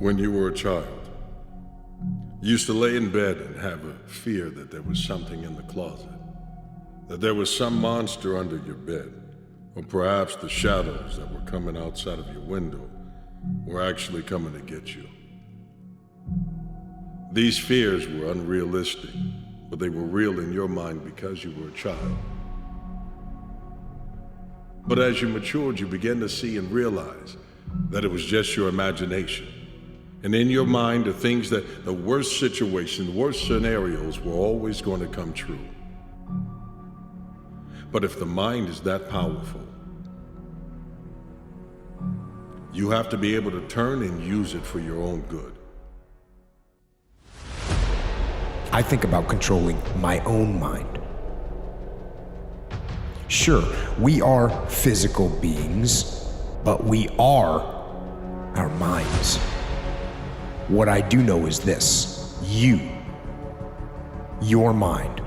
When you were a child, you used to lay in bed and have a fear that there was something in the closet, that there was some monster under your bed, or perhaps the shadows that were coming outside of your window were actually coming to get you. These fears were unrealistic, but they were real in your mind because you were a child. But as you matured, you began to see and realize that it was just your imagination. And in your mind, the things that the worst situations, the worst scenarios were always going to come true. But if the mind is that powerful, you have to be able to turn and use it for your own good. I think about controlling my own mind. Sure, we are physical beings, but we are our minds. What I do know is this: your mind,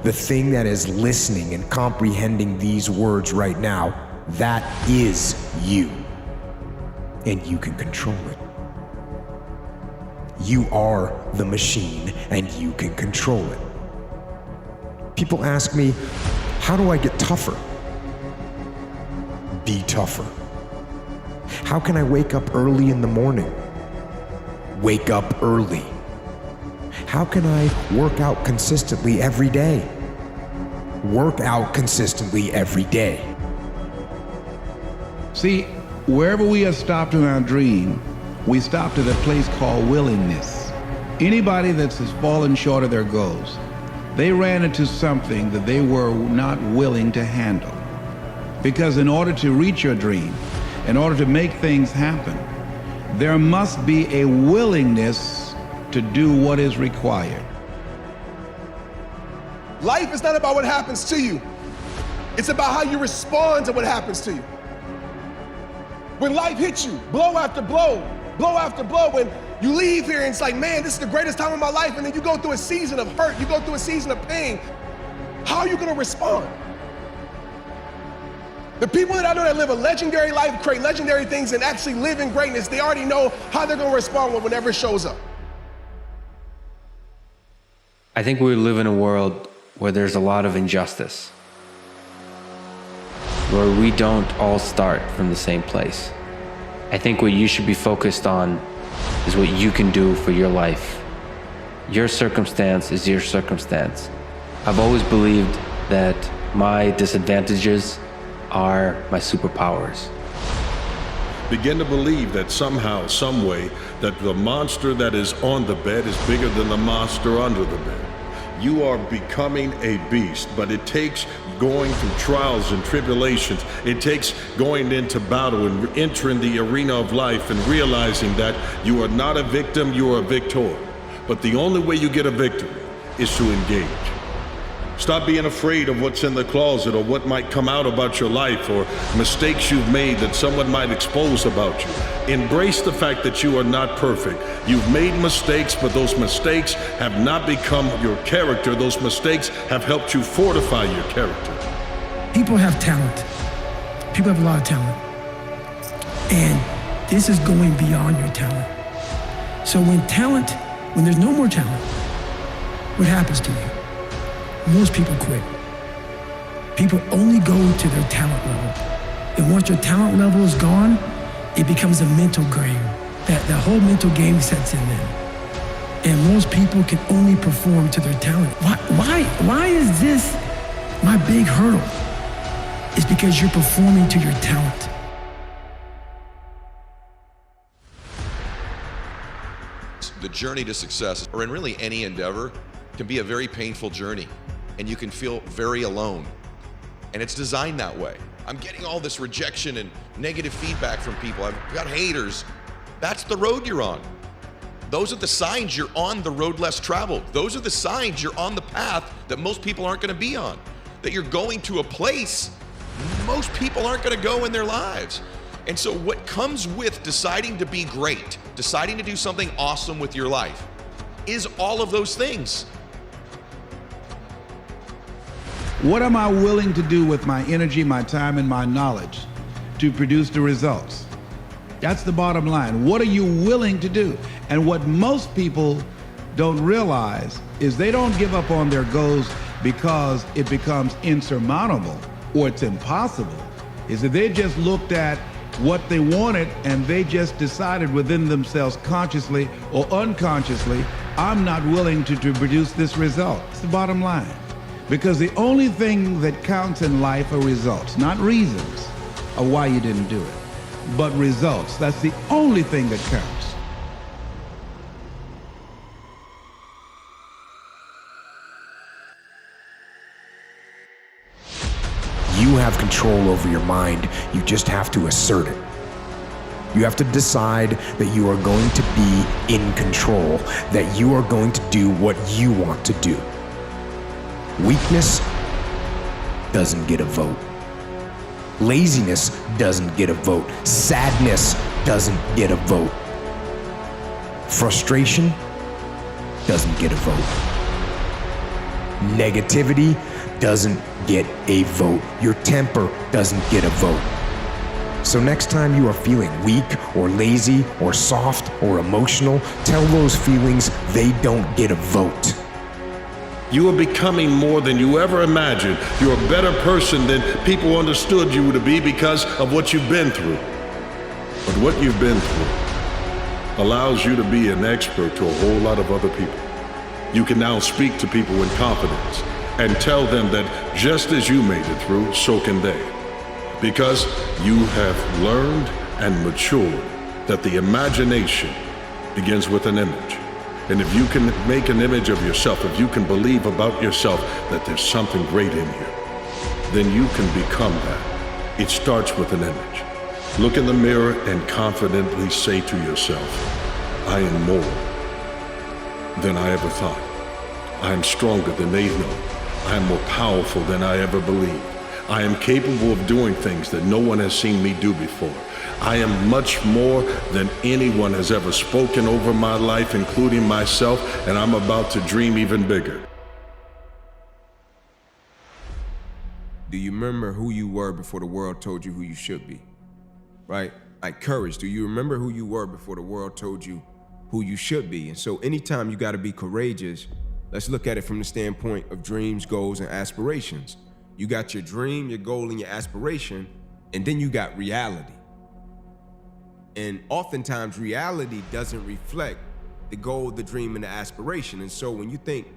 the thing that is listening and comprehending these words right now, that is you. And you can control it. You are the machine, and you can control it. People ask me, how do I get tougher? Be tougher. How can I wake up early in the morning? Wake up early. How can I work out consistently every day? Work out consistently every day. See, wherever we have stopped in our dream, we stopped at a place called willingness. Anybody that's fallen short of their goals, they ran into something that they were not willing to handle. Because in order to reach your dream, in order to make things happen, there must be a willingness to do what is required. Life is not about what happens to you. It's about how you respond to what happens to you. When life hits you, blow after blow, blow after blow, when you leave here and it's like, man, this is the greatest time of my life, and then you go through a season of hurt, you go through a season of pain, how are you gonna respond? The people that I know that live a legendary life, create legendary things, and actually live in greatness, they already know how they're gonna respond whenever it shows up. I think we live in a world where there's a lot of injustice, where we don't all start from the same place. I think what you should be focused on is what you can do for your life. Your circumstance is your circumstance. I've always believed that my disadvantages are my superpowers. Begin to believe that somehow, some way, that the monster that is on the bed is bigger than the monster under the bed. You are becoming a beast, but it takes going through trials and tribulations. It takes going into battle and entering the arena of life and realizing that you are not a victim, you are a victor. But the only way you get a victory is to engage. Stop being afraid of what's in the closet or what might come out about your life or mistakes you've made that someone might expose about you. Embrace the fact that you are not perfect. You've made mistakes, but those mistakes have not become your character. Those mistakes have helped you fortify your character. People have talent. People have a lot of talent. And this is going beyond your talent. So when there's no more talent, what happens to you? Most people quit. People only go to their talent level. And once your talent level is gone, it becomes a mental game. That the whole mental game sets in then. And most people can only perform to their talent. Why is this my big hurdle? It's because you're performing to your talent. The journey to success, or in really any endeavor, can be a very painful journey. And you can feel very alone. And it's designed that way. I'm getting all this rejection and negative feedback from people. I've got haters. That's the road you're on. Those are the signs you're on the road less traveled. Those are the signs you're on the path that most people aren't gonna be on. That you're going to a place most people aren't gonna go in their lives. And so what comes with deciding to be great, deciding to do something awesome with your life, is all of those things. What am I willing to do with my energy, my time, and my knowledge to produce the results? That's the bottom line. What are you willing to do? And what most people don't realize is they don't give up on their goals because it becomes insurmountable or it's impossible. Is that they just looked at what they wanted and they just decided within themselves, consciously or unconsciously, I'm not willing to produce this result. It's the bottom line. Because the only thing that counts in life are results, not reasons of why you didn't do it, but results. That's the only thing that counts. You have control over your mind. You just have to assert it. You have to decide that you are going to be in control, that you are going to do what you want to do. Weakness doesn't get a vote. Laziness doesn't get a vote. Sadness doesn't get a vote. Frustration doesn't get a vote. Negativity doesn't get a vote. Your temper doesn't get a vote. So next time you are feeling weak or lazy or soft or emotional, tell those feelings they don't get a vote. You are becoming more than you ever imagined. You're a better person than people understood you to be because of what you've been through. But what you've been through allows you to be an expert to a whole lot of other people. You can now speak to people in confidence and tell them that just as you made it through, so can they. Because you have learned and matured that the imagination begins with an image. And if you can make an image of yourself, if you can believe about yourself that there's something great in you, then you can become that. It starts with an image. Look in the mirror and confidently say to yourself, I am more than I ever thought. I am stronger than they know. I am more powerful than I ever believed. I am capable of doing things that no one has seen me do before. I am much more than anyone has ever spoken over my life, including myself, and I'm about to dream even bigger. Do you remember who you were before the world told you who you should be? Right? Like courage. Do you remember who you were before the world told you who you should be? And so anytime you got to be courageous, let's look at it from the standpoint of dreams, goals, and aspirations. You got your dream, your goal, and your aspiration, and then you got reality. And oftentimes reality doesn't reflect the goal, the dream, and the aspiration. And so when you think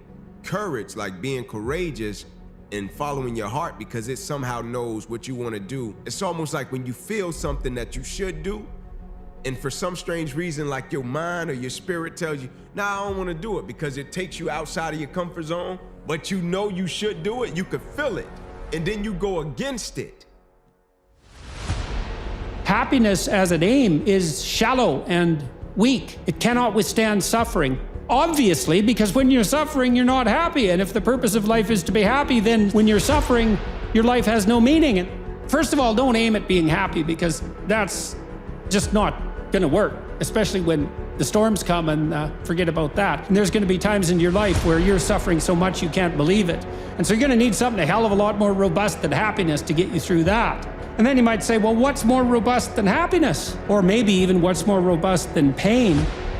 courage, like being courageous and following your heart because it somehow knows what you want to do, it's almost like when you feel something that you should do, and for some strange reason, like your mind or your spirit tells you, nah, I don't want to do it because it takes you outside of your comfort zone, but you know you should do it, you could feel it, and then you go against it. Happiness as an aim is shallow and weak. It cannot withstand suffering. Obviously, because when you're suffering, you're not happy. And if the purpose of life is to be happy, then when you're suffering, your life has no meaning. And first of all, don't aim at being happy because that's just not going to work, especially when the storms come and forget about that. And there's going to be times in your life where you're suffering so much you can't believe it. And so you're going to need something a hell of a lot more robust than happiness to get you through that. And then you might say, well, what's more robust than happiness? Or maybe even what's more robust than pain?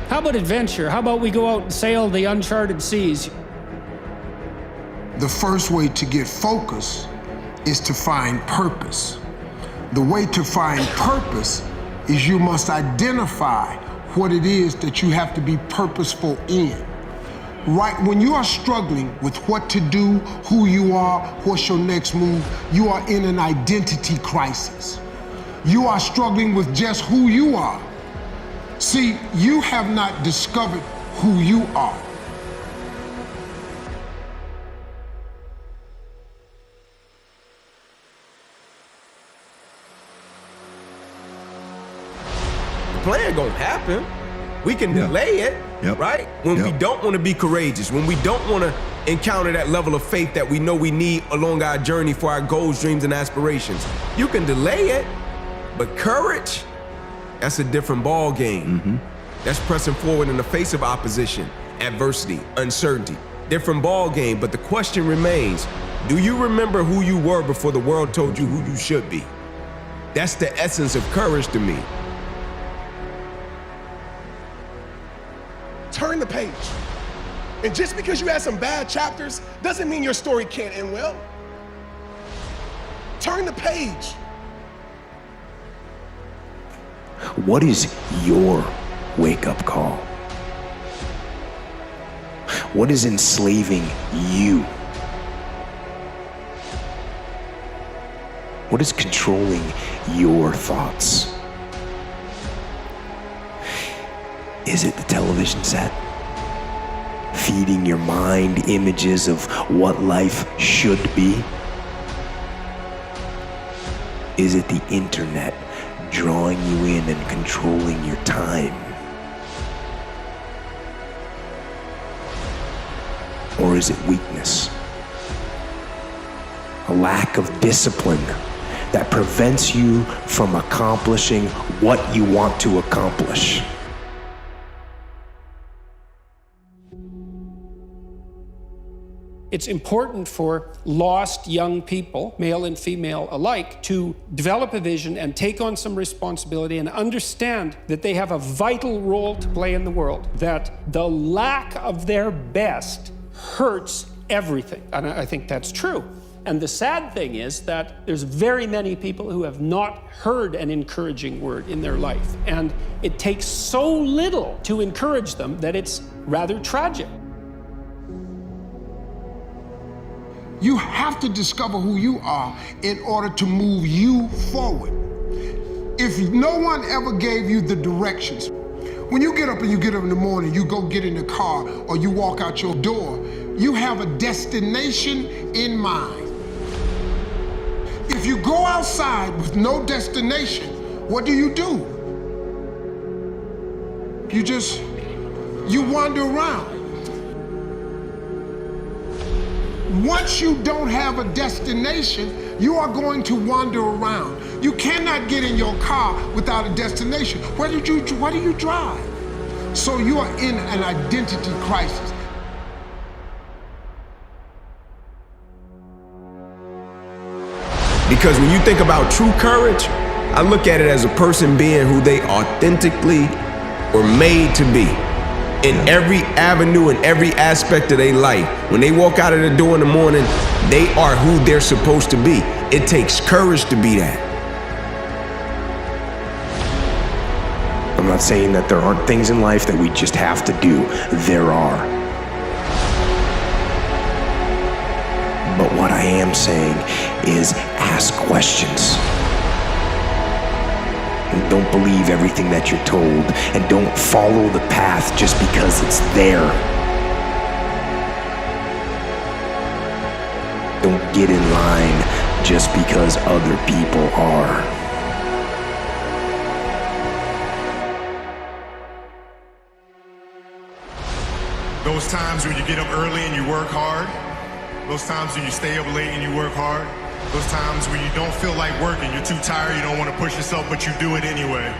How about adventure? How about we go out and sail the uncharted seas? The first way to get focus is to find purpose. The way to find purpose is you must identify what it is that you have to be purposeful in. Right when you are struggling with what to do, who you are, what's your next move, you are in an identity crisis. You are struggling with just who you are. See, you have not discovered who you are. The plan gonna happen. We can delay it, right? When we don't want to be courageous, when we don't want to encounter that level of faith that we know we need along our journey for our goals, dreams, and aspirations. You can delay it, but courage, that's a different ball game. That's pressing forward in the face of opposition, adversity, uncertainty. Different ball game, but the question remains, do you remember who you were before the world told you who you should be? That's the essence of courage to me. page. And just because you had some bad chapters doesn't mean your story can't end well. Turn the page. What is your wake-up call? What is enslaving you? What is controlling your thoughts? Is it the television set? Feeding your mind images of what life should be? Is it the internet drawing you in and controlling your time? Or is it weakness? A lack of discipline that prevents you from accomplishing what you want to accomplish? It's important for lost young people, male and female alike, to develop a vision and take on some responsibility and understand that they have a vital role to play in the world, that the lack of their best hurts everything. And I think that's true. And the sad thing is that there's very many people who have not heard an encouraging word in their life. And it takes so little to encourage them that it's rather tragic. You have to discover who you are in order to move you forward. If no one ever gave you the directions, when you get up in the morning, you go get in the car or you walk out your door, you have a destination in mind. If you go outside with no destination, what do? You wander around. Once you don't have a destination, you are going to wander around. You cannot get in your car without a destination. Where do you drive? So you are in an identity crisis. Because when you think about true courage, I look at it as a person being who they authentically were made to be. In every avenue, in every aspect of their life. When they walk out of the door in the morning, they are who they're supposed to be. It takes courage to be that. I'm not saying that there aren't things in life that we just have to do. There are. But what I am saying is ask questions. And don't believe everything that you're told, and don't follow the path just because it's there. Don't get in line just because other people are. Those times when you get up early and you work hard, those times when you stay up late and you work hard, those times when you don't feel like working, you're too tired, you don't want to push yourself, but you do it anyway.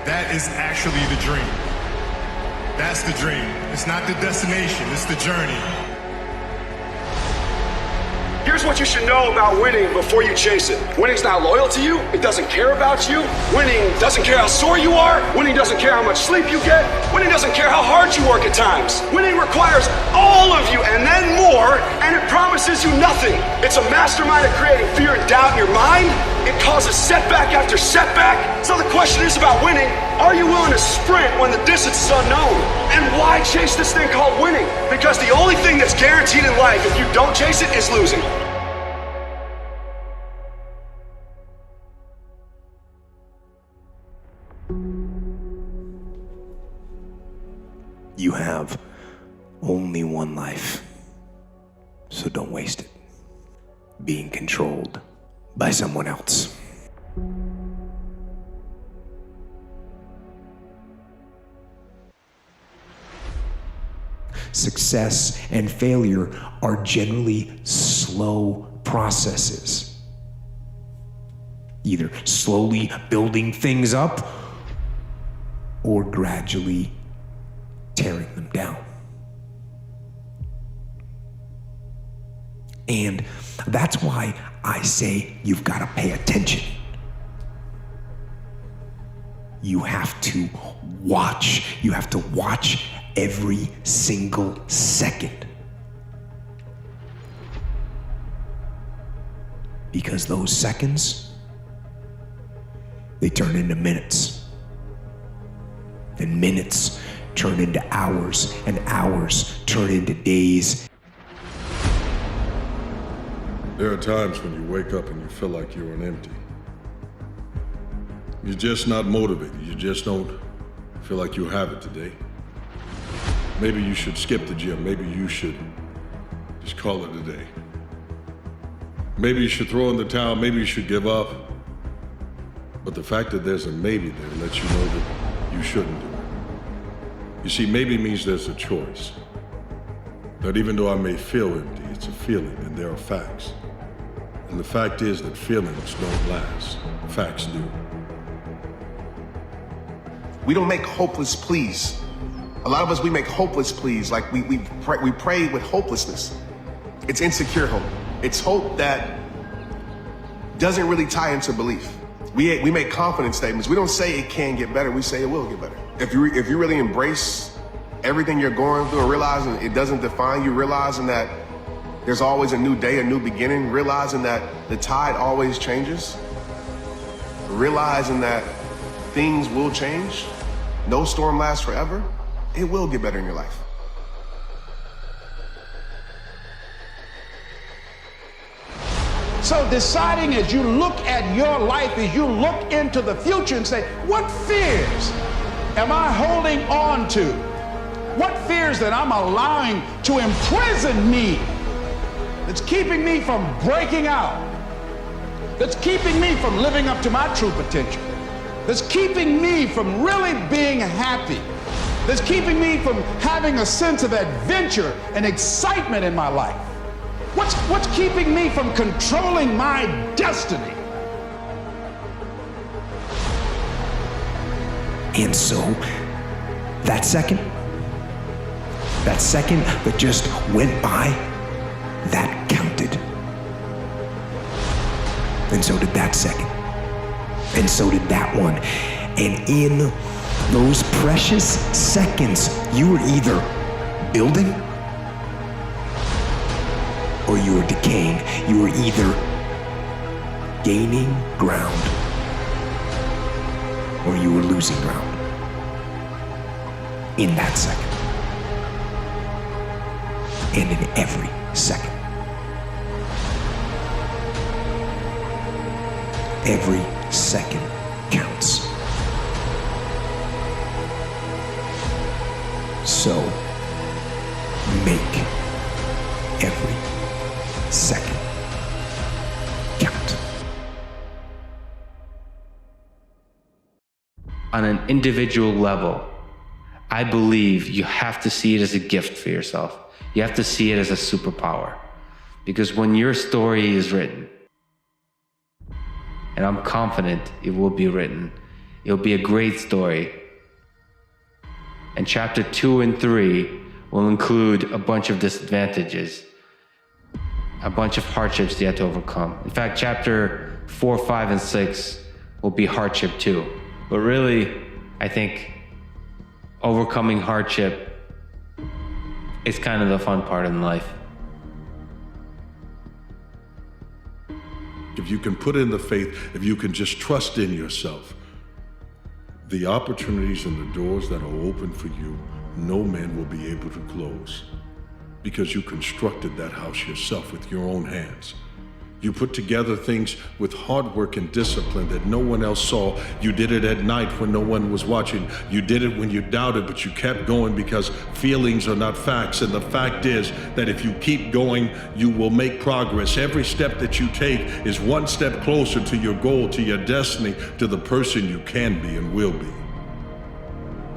That is actually the dream. That's the dream. It's not the destination, it's the journey. Here's what you should know about winning before you chase it. Winning's not loyal to you. It doesn't care about you. Winning doesn't care how sore you are. Winning doesn't care how much sleep you get. Winning doesn't care how hard you work at times. Winning requires all of you and then more, and it promises you nothing. It's a mastermind at creating fear and doubt in your mind. It causes setback after setback. So the question is about winning. Are you willing to sprint when the distance is unknown? And why chase this thing called winning? Because the only thing that's guaranteed in life if you don't chase it is losing. You have only one life, so don't waste it being controlled by someone else. Success and failure are generally slow processes. Either slowly building things up or gradually tearing them down. And that's why I say you've got to pay attention. You have to watch. You have to watch every single second. Because those seconds, they turn into minutes. And minutes turn into hours, and hours turn into days. There are times when you wake up and you feel like you're on empty. You're just not motivated. You just don't feel like you have it today. Maybe you should skip the gym. Maybe you should just call it a day. Maybe you should throw in the towel. Maybe you should give up. But the fact that there's a maybe there lets you know that you shouldn't do it. You see, maybe means there's a choice. That even though I may feel empty, it's a feeling, and there are facts. And the fact is that feelings don't last. Facts do. We don't make hopeless pleas. A lot of us, we make hopeless pleas, like we pray with hopelessness. It's insecure hope. It's hope that doesn't really tie into belief. We make confident statements. We don't say it can get better, we say it will get better. If you really embrace everything you're going through and realizing it doesn't define you, realizing that there's always a new day, a new beginning, realizing that the tide always changes, realizing that things will change, no storm lasts forever, it will get better in your life. So deciding as you look at your life, as you look into the future and say, what fears am I holding on to? What fears that I'm allowing to imprison me, that's keeping me from breaking out, that's keeping me from living up to my true potential, that's keeping me from really being happy, that's keeping me from having a sense of adventure and excitement in my life? What's keeping me from controlling my destiny? And so, that second that just went by, that counted. And so did that second. And so did that one. And in those precious seconds, you were either building or you were decaying. You were either gaining ground or you were losing ground. In that second. And in every second. Every second counts. So, make every second count. On an individual level, I believe you have to see it as a gift for yourself. You have to see it as a superpower. Because when your story is written, and I'm confident it will be written, it'll be a great story. And chapter 2 and 3 will include a bunch of disadvantages, a bunch of hardships you have to overcome. In fact, chapter 4, 5, and 6 will be hardship too. But really, I think overcoming hardship is kind of the fun part in life. If you can put in the faith, if you can just trust in yourself, the opportunities and the doors that are open for you, no man will be able to close. Because you constructed that house yourself with your own hands. You put together things with hard work and discipline that no one else saw. You did it at night when no one was watching. You did it when you doubted, but you kept going because feelings are not facts. And the fact is that if you keep going, you will make progress. Every step that you take is one step closer to your goal, to your destiny, to the person you can be and will be.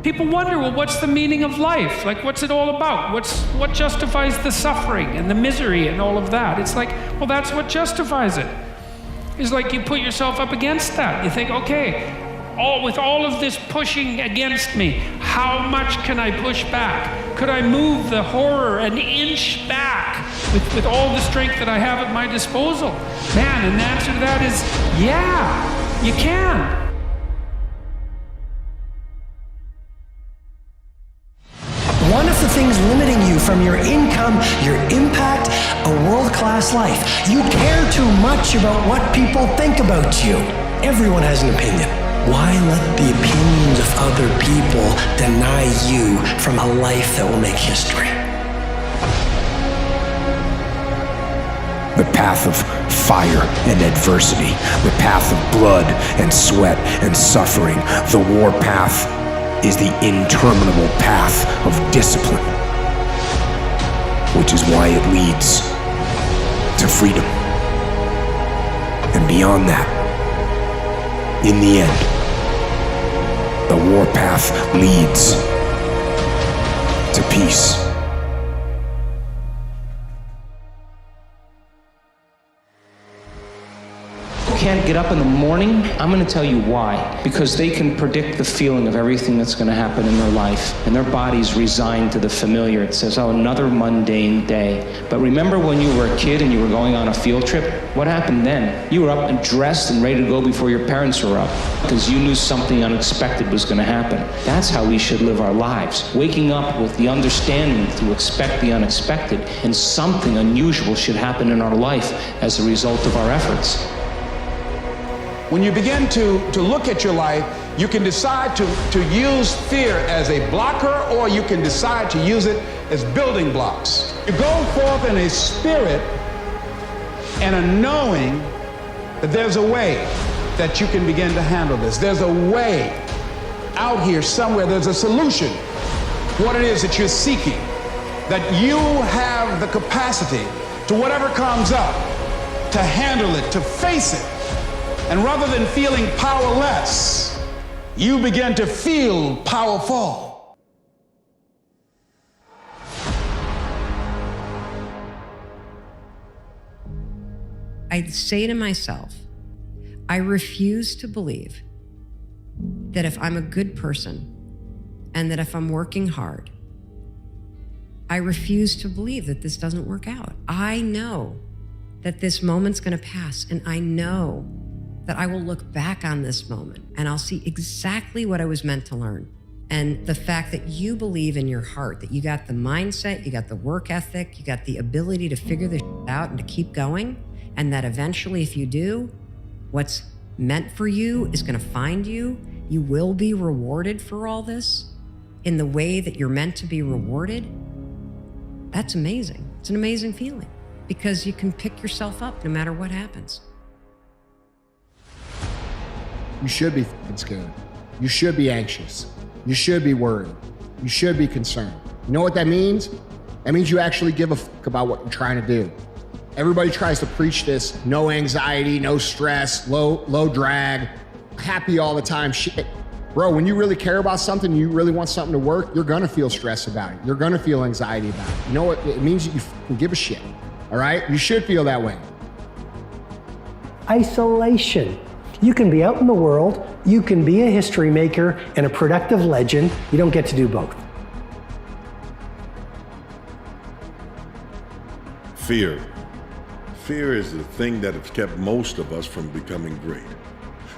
People wonder, well, what's the meaning of life? Like, what's it all about? What justifies the suffering and the misery and all of that? It's like, well, that's what justifies it. It's like you put yourself up against that. You think, okay, with all of this pushing against me, how much can I push back? Could I move the horror an inch back with all the strength that I have at my disposal? Man, and the answer to that is, yeah, you can. things limiting you from your income, your impact, a world-class life. You care too much about what people think about you. Everyone has an opinion. Why let the opinions of other people deny you from a life that will make history? The path of fire and adversity, the path of blood and sweat and suffering, the war path is the interminable path of discipline, which is why it leads to freedom. And beyond that, in the end, the war path leads to peace. Can't get up in the morning? I'm going to tell you why. Because they can predict the feeling of everything that's going to happen in their life, and their body's resigned to the familiar. It says, oh, another mundane day. But remember when you were a kid and you were going on a field trip? What happened then? You were up and dressed and ready to go before your parents were up, because you knew something unexpected was going to happen. That's how we should live our lives. Waking up with the understanding to expect the unexpected, and something unusual should happen in our life as a result of our efforts. When you begin to look at your life, you can decide to use fear as a blocker, or you can decide to use it as building blocks. You go forth in a spirit and a knowing that there's a way that you can begin to handle this. There's a way out here somewhere. There's a solution to what it is that you're seeking, that you have the capacity to whatever comes up, to handle it, to face it. And rather than feeling powerless, you begin to feel powerful. I say to myself, I refuse to believe that if I'm a good person and that if I'm working hard, I refuse to believe that this doesn't work out. I know that this moment's gonna pass, and I know that I will look back on this moment and I'll see exactly what I was meant to learn. And the fact that you believe in your heart, that you got the mindset, you got the work ethic, you got the ability to figure this out and to keep going, and that eventually if you do, what's meant for you is gonna find you. You will be rewarded for all this in the way that you're meant to be rewarded. That's amazing. It's an amazing feeling because you can pick yourself up no matter what happens. You should be scared. You should be anxious. You should be worried. You should be concerned. You know what that means? That means you actually give a fuck about what you're trying to do. Everybody tries to preach this, no anxiety, no stress, low drag, happy all the time shit. Bro, when you really care about something, you really want something to work, you're gonna feel stress about it. You're gonna feel anxiety about it. You know what? It means that you fucking give a shit, all right? You should feel that way. Isolation. You can be out in the world, you can be a history maker and a productive legend. You don't get to do both. Fear. Fear is the thing that has kept most of us from becoming great.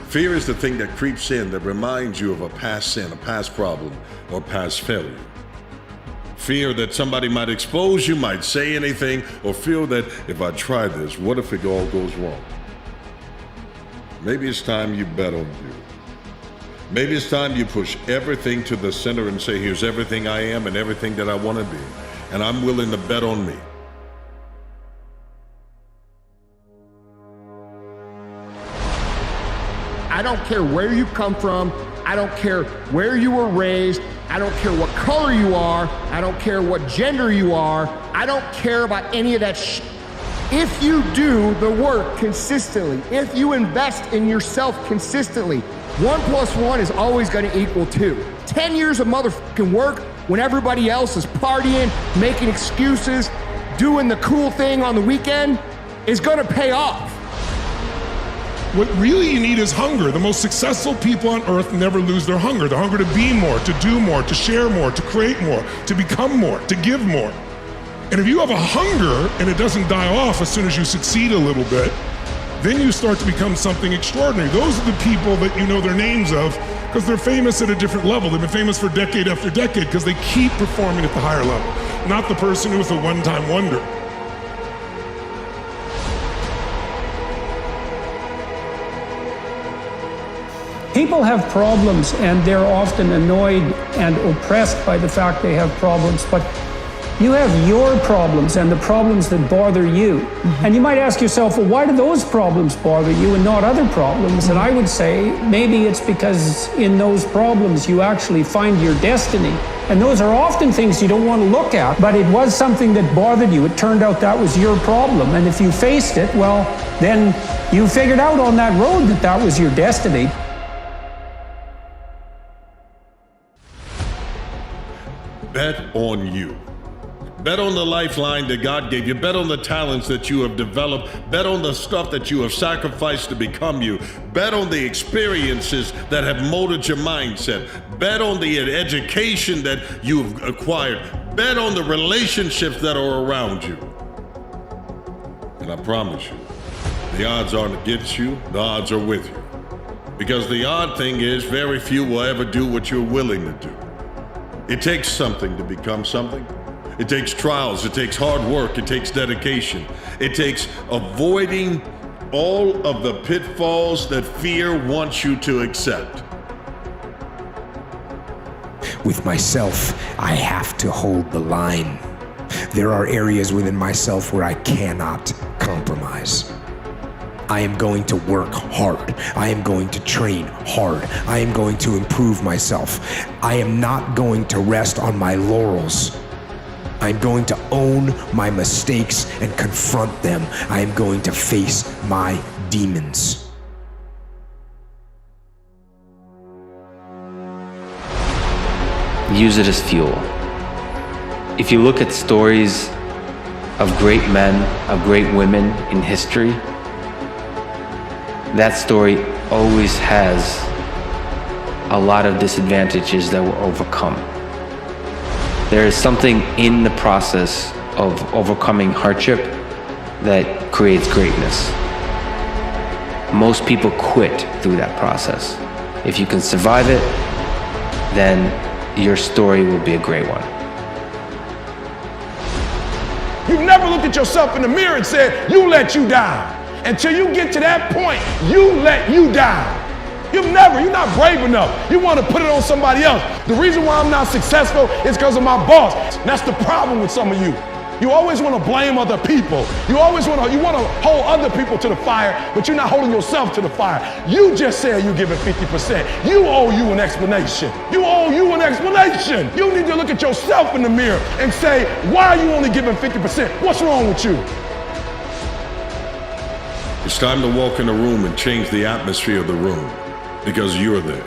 Fear is the thing that creeps in that reminds you of a past sin, a past problem, or past failure. Fear that somebody might expose you, might say anything, or feel that if I try this, what if it all goes wrong? Maybe it's time you bet on you. Maybe it's time you push everything to the center and say, here's everything I am and everything that I want to be, and I'm willing to bet on me. I don't care where you come from. I don't care where you were raised. I don't care what color you are. I don't care what gender you are. I don't care about any of that shit. If you do the work consistently, if you invest in yourself consistently, 1 + 1 is always going to equal 2. 10 years of motherfucking work when everybody else is partying, making excuses, doing the cool thing on the weekend is going to pay off. What really you need is hunger. The most successful people on earth never lose their hunger. The hunger to be more, to do more, to share more, to create more, to become more, to give more. And if you have a hunger and it doesn't die off as soon as you succeed a little bit, then you start to become something extraordinary. Those are the people that you know their names of because they're famous at a different level. They've been famous for decade after decade because they keep performing at the higher level. not the person who's a one-time wonder. People have problems and they're often annoyed and oppressed by the fact they have problems, but you have your problems and the problems that bother you. And you might ask yourself, well, why do those problems bother you and not other problems? And I would say maybe it's because in those problems you actually find your destiny. And those are often things you don't want to look at, but it was something that bothered you. It turned out that was your problem. And if you faced it, well, then you figured out on that road that that was your destiny. Bet on you. Bet on the lifeline that God gave you. Bet on the talents that you have developed. Bet on the stuff that you have sacrificed to become you. Bet on the experiences that have molded your mindset. Bet on the education that you've acquired. Bet on the relationships that are around you. And I promise you, the odds aren't against you, the odds are with you. Because the odd thing is, very few will ever do what you're willing to do. It takes something to become something. It takes trials, it takes hard work, it takes dedication. It takes avoiding all of the pitfalls that fear wants you to accept. With myself, I have to hold the line. There are areas within myself where I cannot compromise. I am going to work hard. I am going to train hard. I am going to improve myself. I am not going to rest on my laurels. I'm going to own my mistakes and confront them. I am going to face my demons. Use it as fuel. If you look at stories of great men, of great women in history, that story always has a lot of disadvantages that were overcome. There is something in the process of overcoming hardship that creates greatness. Most people quit through that process. If you can survive it, then your story will be a great one. You've never looked at yourself in the mirror and said, you let you down. Until you get to that point, you let you down. You're not brave enough. You want to put it on somebody else. The reason why I'm not successful is because of my boss. And that's the problem with some of you. You always want to blame other people. You want to hold other people to the fire, but you're not holding yourself to the fire. You just said you're giving 50%. You owe you an explanation. You owe you an explanation. You need to look at yourself in the mirror and say, why are you only giving 50%? What's wrong with you? It's time to walk in a room and change the atmosphere of the room, because you're there.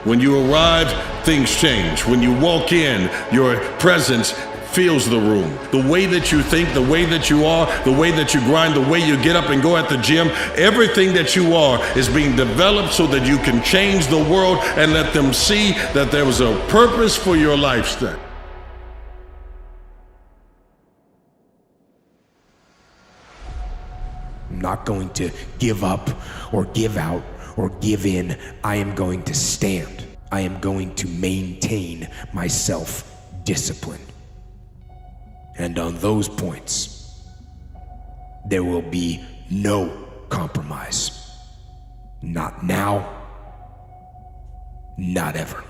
When you arrive, things change. When you walk in, your presence fills the room. The way that you think, the way that you are, the way that you grind, the way you get up and go at the gym, everything that you are is being developed so that you can change the world and let them see that there was a purpose for your lifestyle. I'm not going to give up or give out or give in. I am going to stand. I am going to maintain my self-discipline. And on those points, there will be no compromise. Not now, not ever.